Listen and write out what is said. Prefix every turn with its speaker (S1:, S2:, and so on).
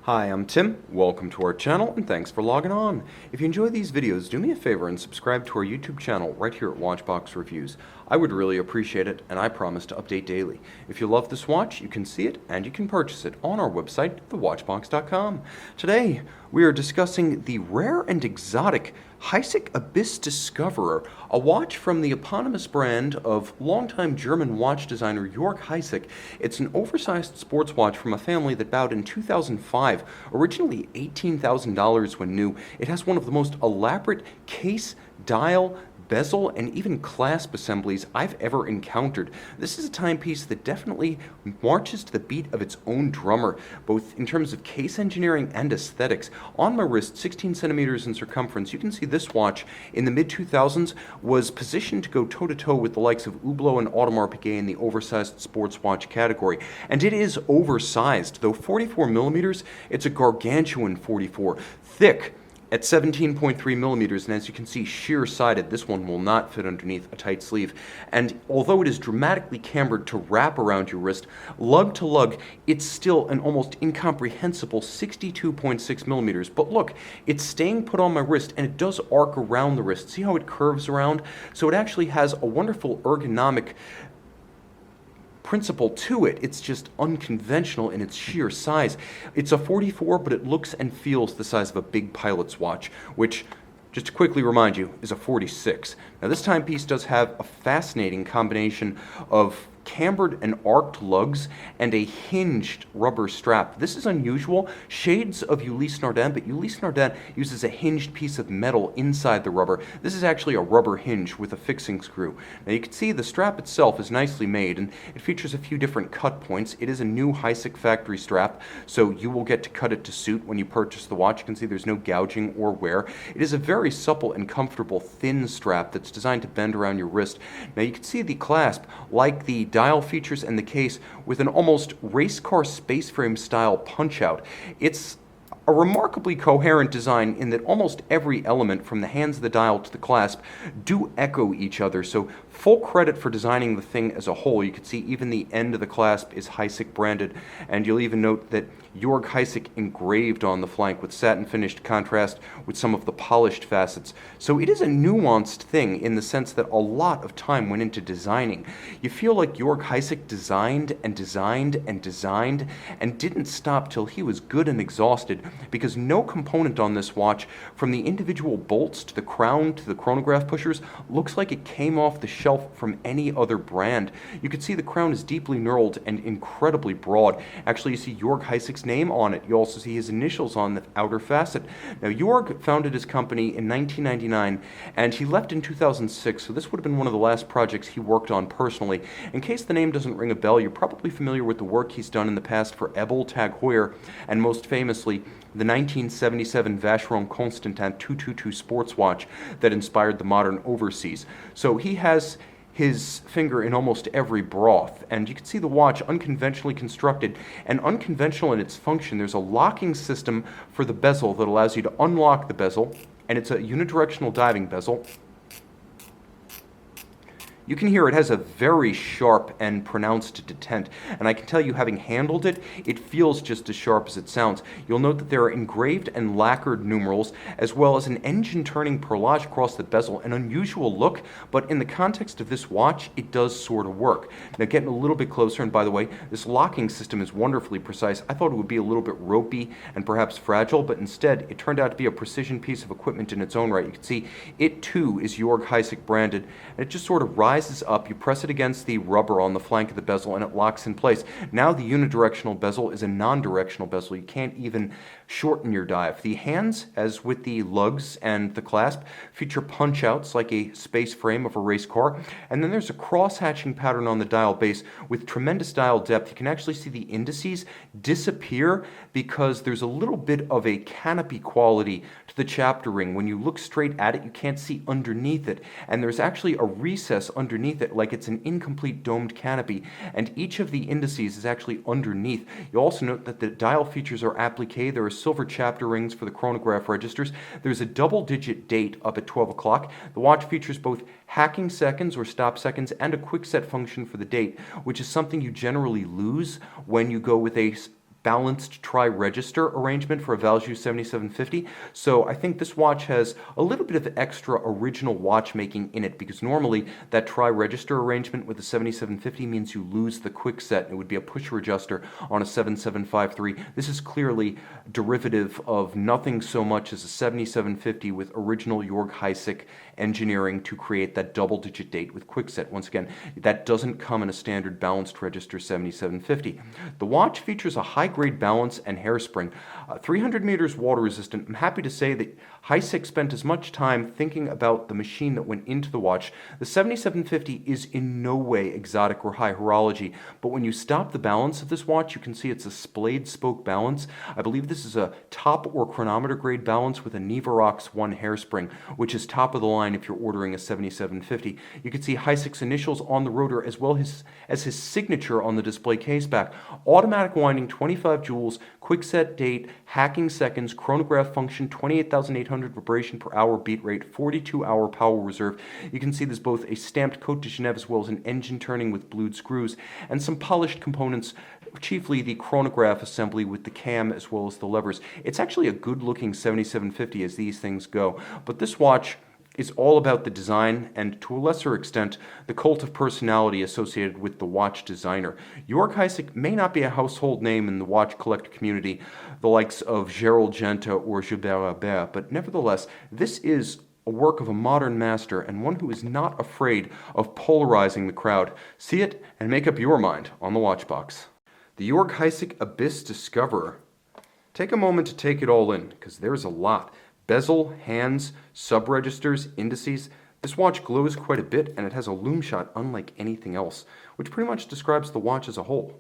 S1: Hi, I'm Tim. Welcome to our channel and thanks for logging on. If you enjoy these videos, do me a favor and subscribe to our YouTube channel right here at Watchbox Reviews. I would really appreciate it, and I promise to update daily. If you love this watch, you can see it and you can purchase it on our website, thewatchbox.com. Today, we are discussing the rare and exotic Hysek Abyss Discoverer, a watch from the eponymous brand of longtime German watch designer Jorg Hysek. It's an oversized sports watch from a family that bowed in 2005, originally $18,000 when new. It has one of the most elaborate case, dial, bezel, and even clasp assemblies I've ever encountered. This is a timepiece that definitely marches to the beat of its own drummer, both in terms of case engineering and aesthetics. On my wrist, 16 centimeters in circumference, you can see this watch in the mid-2000s was positioned to go toe-to-toe with the likes of Hublot and Audemars Piguet in the oversized sports watch category. And it is oversized, though 44 millimeters, it's a gargantuan 44, thick, at 17.3 millimeters, and as you can see, sheer-sided. This one will not fit underneath a tight sleeve. And although it is dramatically cambered to wrap around your wrist, lug to lug, it's still an almost incomprehensible 62.6 millimeters. But look, it's staying put on my wrist, and it does arc around the wrist. See how it curves around? So it actually has a wonderful ergonomic principle to it. It's just unconventional in its sheer size. It's a 44, but it looks and feels the size of a big pilot's watch, which, just to quickly remind you, is a 46. Now this timepiece does have a fascinating combination of cambered and arced lugs and a hinged rubber strap. This is unusual. Shades of Ulysse Nardin, but Ulysse Nardin uses a hinged piece of metal inside the rubber. This is actually a rubber hinge with a fixing screw. Now you can see the strap itself is nicely made, and it features a few different cut points. It is a new Hysek factory strap, so you will get to cut it to suit when you purchase the watch. You can see there's no gouging or wear. It is a very supple and comfortable thin strap that's designed to bend around your wrist. Now you can see the clasp, like the dial features and the case, with an almost race car space frame style punch out. It's a remarkably coherent design in that almost every element, from the hands of the dial to the clasp, do echo each other, so full credit for designing the thing as a whole. You can see even the end of the clasp is Hysek branded, and you'll even note that Jorg Hysek engraved on the flank with satin finished contrast with some of the polished facets. So it is a nuanced thing in the sense that a lot of time went into designing. You feel like Jorg Hysek designed and designed and designed and didn't stop till he was good and exhausted, because no component on this watch, from the individual bolts to the crown to the chronograph pushers, looks like it came off the shelf from any other brand. You can see the crown is deeply knurled and incredibly broad. Actually, you see Jorg Hysek's name on it. You also see his initials on the outer facet. Now, Jorg founded his company in 1999, and he left in 2006, so this would have been one of the last projects he worked on personally. In case the name doesn't ring a bell, you're probably familiar with the work he's done in the past for Ebel, Tag Heuer, and most famously, the 1977 Vacheron Constantin 222 sports watch that inspired the modern overseas. So he has his finger in almost every broth, and you can see the watch unconventionally constructed and unconventional in its function. There's a locking system for the bezel that allows you to unlock the bezel, and it's a unidirectional diving bezel. You can hear it has a very sharp and pronounced detent, and I can tell you, having handled it, it feels just as sharp as it sounds. You'll note that there are engraved and lacquered numerals, as well as an engine-turning perlage across the bezel, an unusual look, but in the context of this watch, it does sort of work. Now, getting a little bit closer, and by the way, this locking system is wonderfully precise. I thought it would be a little bit ropey and perhaps fragile, but instead, it turned out to be a precision piece of equipment in its own right. You can see it, too, is Jorg Hysek branded, and it just sort of rises up. You press it against the rubber on the flank of the bezel and it locks in place. Now the unidirectional bezel is a non-directional bezel. You can't even shorten your dive. The hands, as with the lugs and the clasp, feature punch-outs like a space frame of a race car. And then there's a cross-hatching pattern on the dial base with tremendous dial depth. You can actually see the indices disappear because there's a little bit of a canopy quality to the chapter ring. When you look straight at it, you can't see underneath it. And there's actually a recess underneath it, like it's an incomplete domed canopy, and each of the indices is actually underneath. You'll also note that the dial features are appliqué. There are silver chapter rings for the chronograph registers. There's a double-digit date up at 12 o'clock. The watch features both hacking seconds or stop seconds and a quick set function for the date, which is something you generally lose when you go with a balanced tri-register arrangement for a Valjoux 7750. So I think this watch has a little bit of extra original watchmaking in it, because normally that tri-register arrangement with the 7750 means you lose the quick set. It would be a pusher adjuster on a 7753. This is clearly derivative of nothing so much as a 7750 with original Jorg Hysek engineering to create that double-digit date with quickset. Once again, that doesn't come in a standard balanced register 7750. The watch features a high-grade balance and hairspring. 300 meters water resistant. I'm happy to say that Hysek spent as much time thinking about the machine that went into the watch. The 7750 is in no way exotic or high horology, but when you stop the balance of this watch, you can see it's a splayed spoke balance. I believe this is a top or chronometer grade balance with a Nivarox 1 hairspring, which is top of the line if you're ordering a 7750. You can see Hysek's initials on the rotor as well as his signature on the display case back. Automatic winding, 25 joules, quick set date, hacking seconds, chronograph function, 28,800 vibration per hour beat rate, 42-hour power reserve. You can see there's both a stamped Côte de Genève as well as an engine turning with blued screws, and some polished components, chiefly the chronograph assembly with the cam as well as the levers. It's actually a good-looking 7750 as these things go, but this watch is all about the design and, to a lesser extent, the cult of personality associated with the watch designer. Jorg Hysek may not be a household name in the watch collector community, the likes of Gerald Genta or Gilbert Albert, but nevertheless, this is a work of a modern master and one who is not afraid of polarizing the crowd. See it and make up your mind on the Watchbox. The Jorg Hysek Abyss Discoverer. Take a moment to take it all in, because there's a lot. Bezel, hands, sub-registers, indices. This watch glows quite a bit, and it has a lume shot unlike anything else, which pretty much describes the watch as a whole.